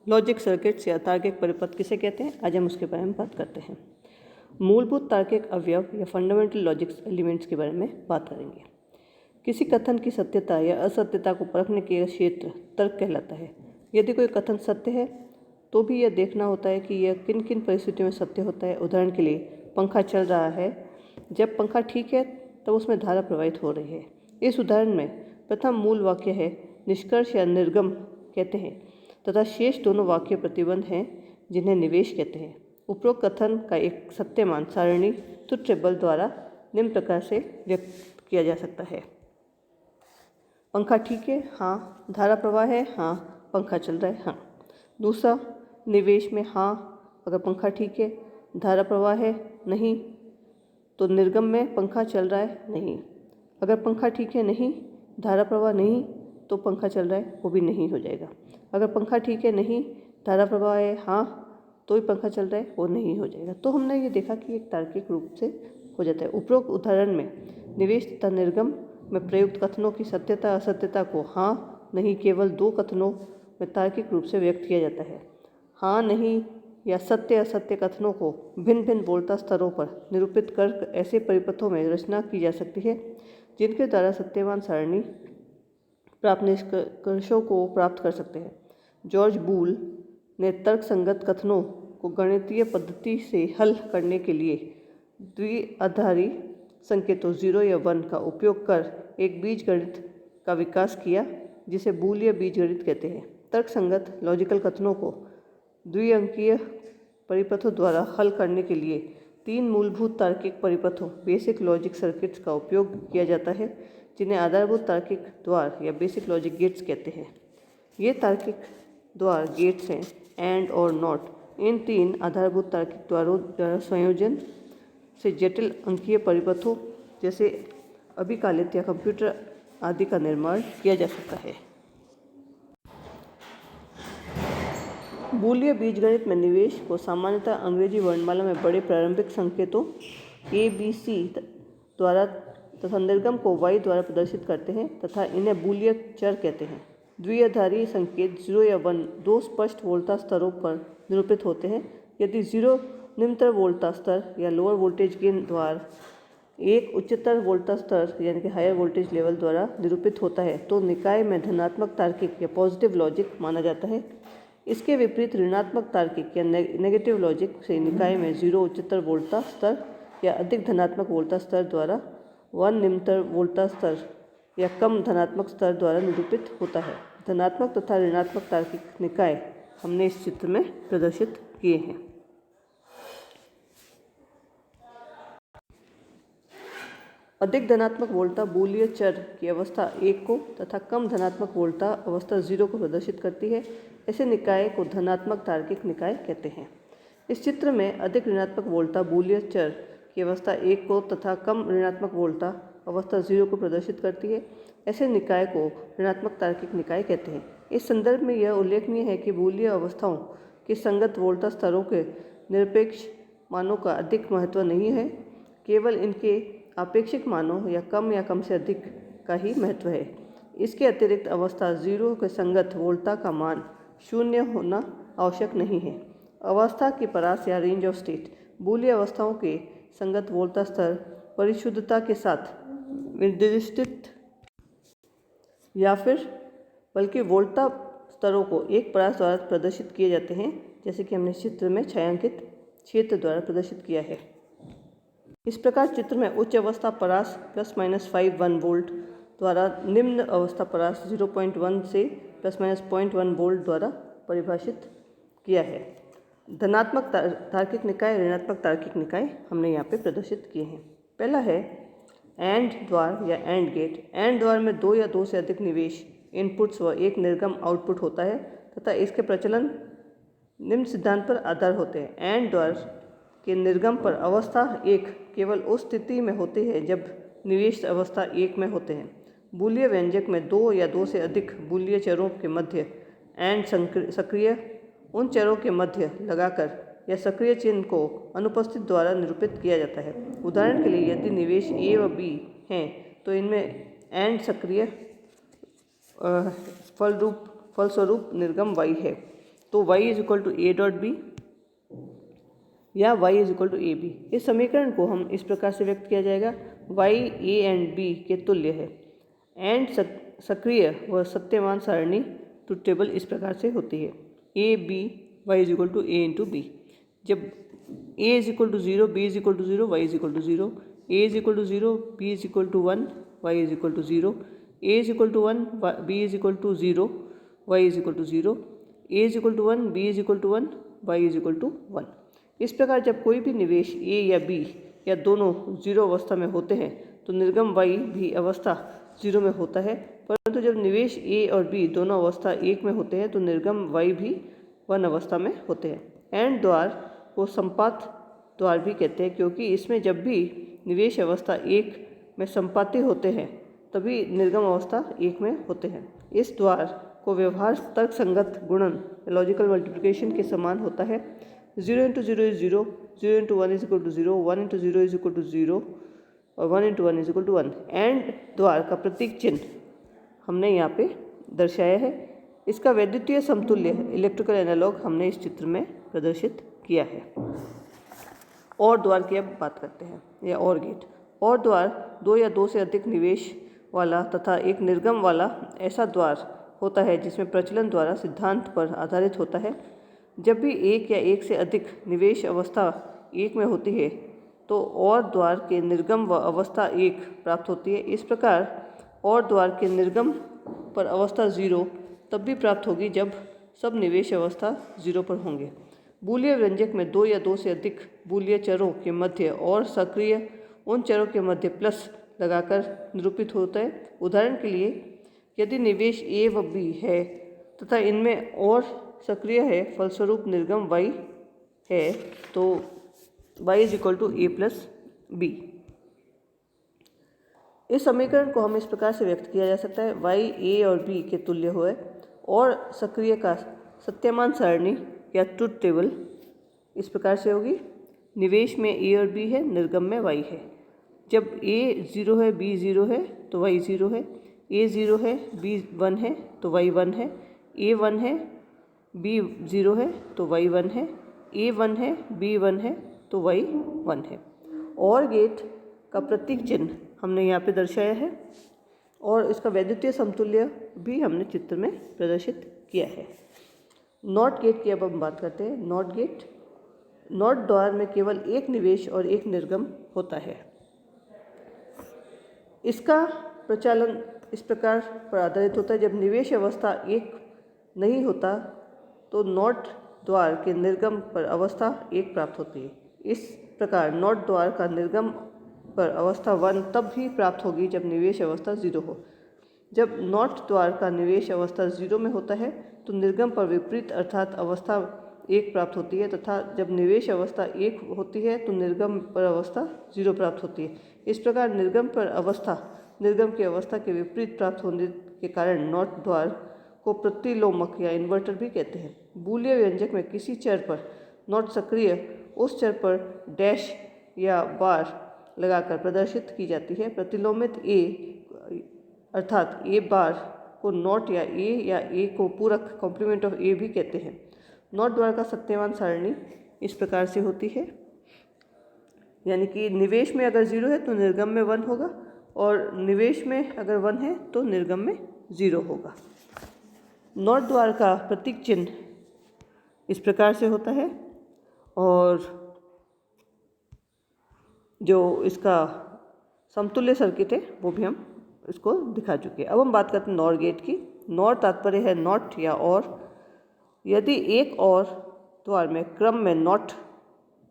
Logic circuits या तार्किक परिपथ किसे कहते हैं, आज हम उसके बारे में बात करते हैं। मूलभूत तार्किक अवयव या फंडामेंटल लॉजिक एलिमेंट्स के बारे में बात करेंगे। किसी कथन की सत्यता या असत्यता को परखने के क्षेत्र तर्क कहलाता है। यदि कोई कथन सत्य है तो भी यह देखना होता है कि यह किन किन परिस्थितियों में सत्य होता है। उदाहरण के लिए, पंखा चल रहा है, जब पंखा ठीक है तब उसमें धारा प्रवाहित हो रही है। इस उदाहरण में प्रथम मूल वाक्य है निष्कर्ष या निर्गम कहते हैं तथा शेष दोनों वाक्य प्रतिबंध हैं जिन्हें निवेश कहते हैं। उपरोक्त कथन का एक सत्यमान सारणी ट्रुथ टेबल द्वारा निम्न प्रकार से व्यक्त किया जा सकता है। पंखा ठीक है, हाँ। धारा प्रवाह है, हाँ। पंखा चल रहा है, हाँ। दूसरा निवेश में हाँ अगर पंखा ठीक है, धारा प्रवाह है नहीं, तो निर्गम में पंखा चल रहा है नहीं। अगर पंखा ठीक है नहीं, धारा प्रवाह नहीं, तो पंखा चल रहा है वो भी नहीं हो जाएगा। अगर पंखा ठीक है नहीं, धारा प्रवाह है हाँ, तो ही पंखा चल रहा है वो नहीं हो जाएगा। तो हमने ये देखा कि एक तार्किक रूप से हो जाता है। उपरोक्त उदाहरण में निवेश तथा निर्गम में प्रयुक्त कथनों की सत्यता असत्यता को हाँ नहीं केवल दो कथनों में तार्किक रूप से व्यक्त किया जाता है। हाँ नहीं या सत्य असत्य कथनों को भिन्न भिन्न बोलता स्तरों पर निरूपित कर ऐसे परिपथों में रचना की जा सकती है जिनके द्वारा सत्यवान सारणी प्राप्त निष्कर्षों को प्राप्त कर सकते हैं। जॉर्ज बूल ने तर्क संगत कथनों को गणितीय पद्धति से हल करने के लिए द्विआधारी संकेतों 0 या 1 का उपयोग कर एक बीजगणित का विकास किया जिसे बूलिय बीजगणित कहते हैं। तर्क संगत लॉजिकल कथनों को द्विअंकीय परिपथों द्वारा हल करने के लिए 3 मूलभूत तार्किक परिपथों बेसिक लॉजिक सर्किट्स का उपयोग किया जाता है जिन्हें आधारभूत तार्किक द्वार या बेसिक लॉजिक गेट्स कहते हैं। ये तार्किक द्वार गेट्स हैं एंड और नॉट। इन 3 आधारभूत तार्किक द्वारों द्वारा संयोजन से जटिल अंकीय परिपथों जैसे अभिकालित या कंप्यूटर आदि का निर्माण किया जा सकता है। बूलिय बीजगणित में निवेश को सामान्यतः अंग्रेजी वर्णमाला में बड़े प्रारंभिक संकेतों ABC द्वारा तथा निर्गम को Y द्वारा प्रदर्शित करते हैं तथा इन्हें बूलिय चर कहते हैं। द्विआधारी संकेत 0 या 1 दो स्पष्ट वोल्टा स्तरों पर निरूपित होते हैं। यदि 0 निम्नतर वोल्टा स्तर या लोअर वोल्टेज गेन द्वारा एक उच्चतर वोल्टा स्तर यानी कि हायर वोल्टेज लेवल द्वारा निरूपित होता है तो निकाय में धनात्मक तार्किक या पॉजिटिव लॉजिक माना जाता है। इसके विपरीत ऋणात्मक तार्किक या नेगेटिव लॉजिक से निकाय में 0 उच्चतर वोल्टा स्तर या अधिक धनात्मक वोल्टा स्तर द्वारा 1 निम्नतर वोल्टा स्तर या कम धनात्मक स्तर द्वारा निरूपित होता है। धनात्मक तथा ऋणात्मक तार्किक निकाय हमने इस चित्र में प्रदर्शित किए हैं। अधिक धनात्मक वोल्टा बूलिय चर की अवस्था 1 को तथा कम धनात्मक वोल्टा अवस्था 0 को प्रदर्शित करती है। ऐसे निकाय को धनात्मक तार्किक निकाय कहते हैं। इस चित्र में अधिक ऋणात्मक वोल्टा बूलिय चर की अवस्था 1 को तथा कम ऋणात्मक वोल्टा अवस्था 0 को प्रदर्शित करती है। ऐसे निकाय को ऋणात्मक तार्किक निकाय कहते हैं। इस संदर्भ में यह उल्लेखनीय है कि बूलिय अवस्थाओं के संगत वोल्टा स्तरों के निरपेक्ष मानों का अधिक महत्व नहीं है, केवल इनके आपेक्षिक मानों या कम से अधिक का ही महत्व है। इसके अतिरिक्त अवस्था 0 के संगत वोल्टा का मान 0 होना आवश्यक नहीं है। अवस्था की परास या रेंज ऑफ स्टेट बूलिय अवस्थाओं के संगत वोल्टा स्तर परिशुद्धता के साथ निर्दिष्टित या फिर बल्कि वोल्टा स्तरों को एक परास द्वारा प्रदर्शित किए जाते हैं, जैसे कि हमने चित्र में छायांकित क्षेत्र द्वारा प्रदर्शित किया है। इस प्रकार चित्र में उच्च अवस्था परास ±5 1 वोल्ट द्वारा निम्न अवस्था परास 0.1 से ±0.1 वोल्ट द्वारा परिभाषित किया है। धनात्मक तार्किक निकाय ऋणात्मक तार्किक निकाय हमने यहाँ पे प्रदर्शित किए हैं। पहला है एंड द्वार या एंड गेट। एंड द्वार में 2 या 2 से अधिक निवेश इनपुट्स व एक निर्गम आउटपुट होता है तथा इसके प्रचलन निम्न सिद्धांत पर आधार होते हैं। एंड द्वार के निर्गम पर अवस्था 1 केवल उस स्थिति में होती है जब निवेश अवस्था 1 में होते हैं। बूलिय व्यंजक में 2 या 2 से अधिक बूलिय चरों के मध्य एंड सक्रिय उन चरों के मध्य लगाकर या सक्रिय चिन्ह को अनुपस्थित द्वारा निरूपित किया जाता है। उदाहरण के लिए यदि निवेश A व B हैं तो इनमें एंड सक्रिय फलस्वरूप निर्गम Y है। तो y is equal to A dot B या y is equal to A B. इस समीकरण को हम इस प्रकार से व्यक्त किया जाएगा, y a एंड b के तुल्य है एंड सक्रिय व सत्यमान सारणी ट्रुथ टेबल इस प्रकार से होती है, A B y is equal to A into B. जब a is equal to 0, b is equal to 0, y is equal to 0, a is equal to 0, b is equal to 1, y is equal to 0, a is equal to 1, b is equal to 0, y is equal to 0, a is equal to 1, b is equal to 1, y is equal to 1। इस प्रकार जब कोई भी निवेश a या b या दोनों 0 अवस्था में होते हैं तो निर्गम y भी अवस्था 0 में होता है, परंतु जब निवेश a और b दोनों अवस्था 1 में होते हैं तो निर्गम y भी 1 अवस्था में होते हैं। एंड द्वार को संपात द्वार भी कहते हैं, क्योंकि इसमें जब भी निवेश अवस्था 1 में संपाती होते हैं तभी निर्गम अवस्था 1 में होते हैं। इस द्वार को व्यवहार तर्कसंगत गुणन लॉजिकल मल्टीप्लिकेशन के समान होता है। 0 into 0 is 0, 0 into 1 is equal to 0, 1 into 0 is equal to 0 और 1 into 1 is equal to 1। And द्वार का प्रतीक चिन्ह हमने यहाँ पे दर्शाया है। इसका वैद्युतीय समतुल्य इलेक्ट्रिकल एनालॉग हमने इस चित्र में प्रदर्शित किया है। और द्वार की अब बात करते हैं, या और गेट। और द्वार 2 या 2 से अधिक निवेश वाला तथा एक निर्गम वाला ऐसा द्वार होता है जिसमें प्रचलन द्वारा सिद्धांत पर आधारित होता है। जब भी एक या एक से अधिक निवेश अवस्था 1 में होती है तो और द्वार के निर्गम व अवस्था 1 प्राप्त होती है। इस प्रकार और द्वार के निर्गम पर अवस्था 0 तब भी प्राप्त होगी जब सब निवेश अवस्था 0 पर होंगे। बूलियन व्यंजक में 2 या 2 से अधिक बूलियन चरों के मध्य और सक्रिय उन चरों के मध्य प्लस लगाकर निरूपित होता है। उदाहरण के लिए यदि निवेश a व b है तथा इनमें और सक्रिय है, फलस्वरूप निर्गम y है, तो y is equal to a plus B. इस समीकरण को हम इस प्रकार से व्यक्त किया जा सकता है, y a और b के तुल्य होए और सक्रिय का सत्यमान सारणी या ट्रुथ टेबल इस प्रकार से होगी। निवेश में a और b है, निर्गम में y है। जब a 0 है, b 0 है तो y 0 है, a 0 है, b 1 है तो y 1 है, a 1 है, b 0 है तो y 1 है, a 1 है, b 1 है तो y 1 है। और गेट का प्रतीक चिन्ह हमने यहाँ पे दर्शाया है और इसका वैद्युतीय समतुल्य भी हमने चित्र में प्रदर्शित किया है। नॉट गेट की अब हम बात करते हैं। नॉट गेट, नॉट द्वार में केवल एक निवेश और एक निर्गम होता है। इसका प्रचालन इस प्रकार पर आधारित होता है, जब निवेश अवस्था 1 नहीं होता तो नॉट द्वार के निर्गम पर अवस्था 1 प्राप्त होती है। इस प्रकार नॉट द्वार का निर्गम पर अवस्था 1 तब भी प्राप्त होगी जब निवेश अवस्था 0 हो। जब नॉट द्वार का निवेश अवस्था 0 में होता है तो निर्गम पर विपरीत अर्थात अवस्था 1 प्राप्त होती है, तथा जब निवेश अवस्था 1 होती है तो निर्गम पर अवस्था 0 प्राप्त होती है। इस प्रकार निर्गम पर अवस्था निर्गम की अवस्था के विपरीत प्राप्त होने के कारण नॉट द्वार को प्रतिलोमक या इन्वर्टर भी कहते हैं। बूलियन व्यंजक में किसी चर पर नॉट सक्रिय उस चर पर डैश या बार लगाकर प्रदर्शित की जाती है। प्रतिलोमित a अर्थात a बार को नॉट या a को पूरक कॉम्प्लीमेंट ऑफ a भी कहते हैं। नॉट द्वार का सत्यमान सारणी इस प्रकार से होती है, यानी कि निवेश में अगर 0 है तो निर्गम में 1 होगा और निवेश में अगर 1 है तो निर्गम में 0 होगा। नॉट द्वार का प्रतीक चिन्ह इस प्रकार से होता है और जो इसका समतुल्य सर्किट है वो भी हम इसको दिखा चुके हैं। अब हम बात करते हैं नॉर गेट की। नॉर तात्पर्य है नॉट या और। यदि एक और द्वार में क्रम में नॉट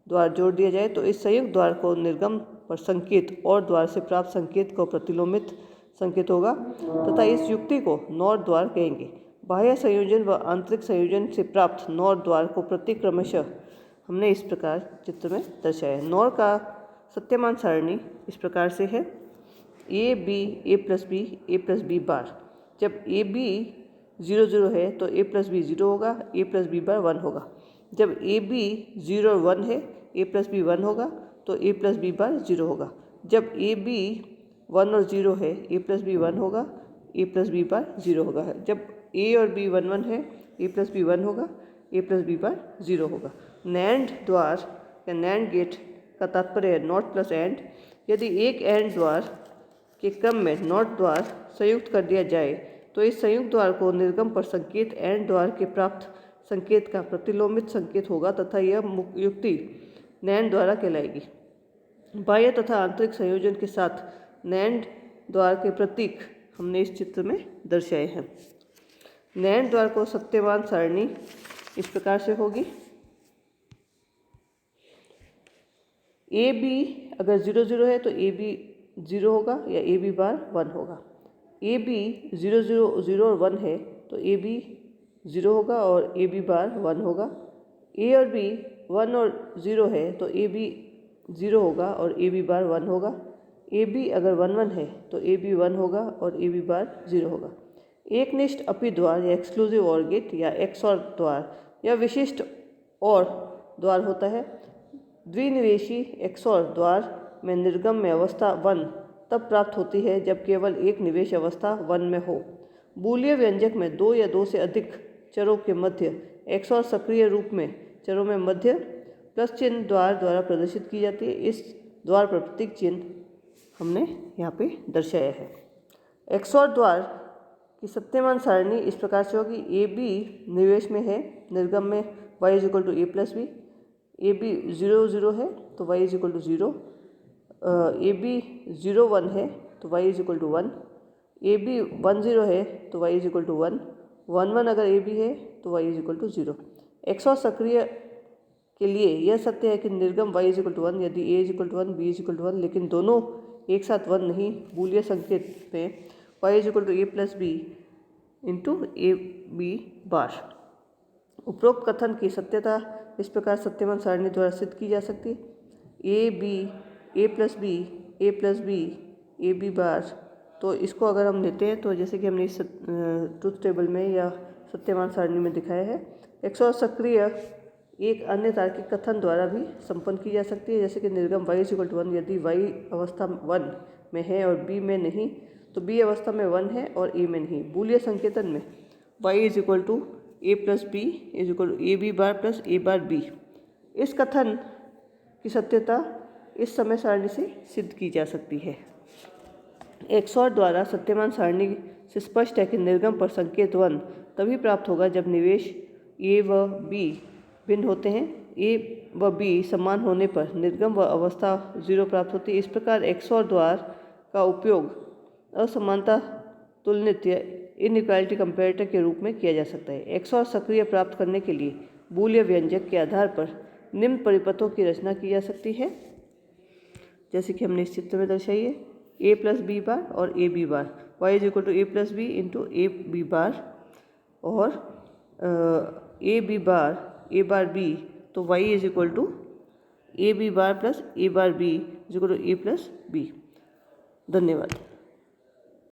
द्वार जोड़ दिया जाए तो इस संयुक्त द्वार को निर्गम पर संकेत और द्वार से प्राप्त संकेत को प्रतिलोमित संकेत होगा तथा इस युक्ति को नॉर द्वार कहेंगे। बाह्य संयोजन व आंतरिक संयोजन से प्राप्त नॉर द्वार को प्रतिक्रमशः हमने इस प्रकार चित्र में दर्शाया। नॉर का सत्यमान सारणी इस प्रकार से है, A B A plus B bar. जब ए बी 0 0 है तो a प्लस बी 0 होगा, a प्लस बी बार 1 होगा। जब ए बी 0 और 1 है, a प्लस बी 1 होगा तो a प्लस बी बार 0 होगा। जब ए बी 1 और 0 है, a प्लस बी 1 होगा, a प्लस बी बार 0 होगा। जब a और b 1 1 है, a प्लस बी 1 होगा, ए प्लस बी बार 0 होगा। नैंड द्वार या नैंड गेट का तात्पर्य है नॉट प्लस एंड। यदि एक एंड द्वार के क्रम में नॉट द्वार संयुक्त कर दिया जाए तो इस संयुक्त द्वार को निर्गम पर संकेत एंड द्वार के प्राप्त संकेत का प्रतिलोमित संकेत होगा तथा यह युक्ति नैंड द्वारा कहलाएगी। बाह्य तथा आंतरिक संयोजन के साथ नैंड द्वार के प्रतीक हमने इस चित्र में दर्शाए हैं। नैंड द्वार को सत्यमान सारणी इस प्रकार से होगी। ए बी अगर 0 0 है तो ए बी 0 होगा या ए बी बार 1 होगा। ए बी 0 0 0 और 1 है तो ए बी 0 होगा और ए बी बार 1 होगा। ए और बी 1 और 0 है तो ए बी 0 होगा और ए बी बार 1 होगा। ए बी अगर 1 1 है तो ए बी 1 होगा और ए बी बार 0 होगा। एकनिष्ठ अपी द्वार या एक्सक्लूसिव ऑर गेट या एक्सऑर द्वार या विशिष्ट और द्वार होता है। द्विनिवेशी एक्सऑर द्वार में निर्गम में अवस्था 1 तब प्राप्त होती है जब केवल एक निवेश अवस्था 1 में हो। बूलिय व्यंजक में 2 या 2 से अधिक चरों के मध्य एक्सऑर सक्रिय रूप में चरों में मध्य प्लस चिन्ह द्वार द्वारा प्रदर्शित की जाती है। इस द्वार पर प्रतीक चिन्ह हमने यहाँ पे दर्शाया है। एक्सऑर द्वार की सत्यमान सारणी इस प्रकार से होगी। ए बी निवेश में है, निर्गम में y is equal to A plus B. A B 0 0 है तो y is equal to 0। A B 0 1 है तो y is equal to 1। A B 1 0 है तो y इज इक्वल टू 1। 1 1 अगर ए बी है तो y is equal to 0। XOR सक्रिय के लिए यह सत्य है कि निर्गम y इज इक्वल टू 1 यदि a is equal to 1 b is equal to 1, लेकिन दोनों एक साथ 1 नहीं। बूलिय संकेत में y is equal to A plus B into A B bar. उपरोक्त कथन की सत्यता इस प्रकार सत्यमान सारणी द्वारा सिद्ध की जा सकती है। A B A plus B A B bar. तो इसको अगर हम लेते हैं तो जैसे कि हमने इस ट्रुथ टेबल में या सत्यमान सारणी में दिखाया है, एक्सऑर सक्रिय एक अन्य तार्किक कथन द्वारा भी संपन्न की जा सकती है, जैसे कि निर्गम y इज इक्वल टू 1 यदि y अवस्था 1 में है और b में नहीं तो b अवस्था में 1 है और a में नहीं। बूलिय संकेतन में y is equal to A plus B is equal to A B bar plus A bar B. इस कथन की सत्यता इस समय सारणी से सिद्ध की जा सकती है। एक्सऑर द्वारा सत्यमान सारणी से स्पष्ट है कि निर्गम पर संकेत 1 तभी प्राप्त होगा जब निवेश a व b भिन्न होते हैं। a व b समान होने पर निर्गम व अवस्था 0 प्राप्त होती है। इस प्रकार एक्सऑर द्वार का उपयोग असमानता तुलनित या इनइक्वालिटी कंपैरेटर के रूप में किया जा सकता है। एक्सऑर सक्रिय प्राप्त करने के लिए बूलिय व्यंजक के आधार पर निम्न परिपथों की रचना की जा सकती है, जैसे कि हमने इस चित्र में दर्शाई है। ए प्लस बी बार और A B bar, y is equal to A plus B into A B bar और A B bar A bar B, तो y is equal to A B bar plus A bar B is equal to A plus B. धन्यवाद।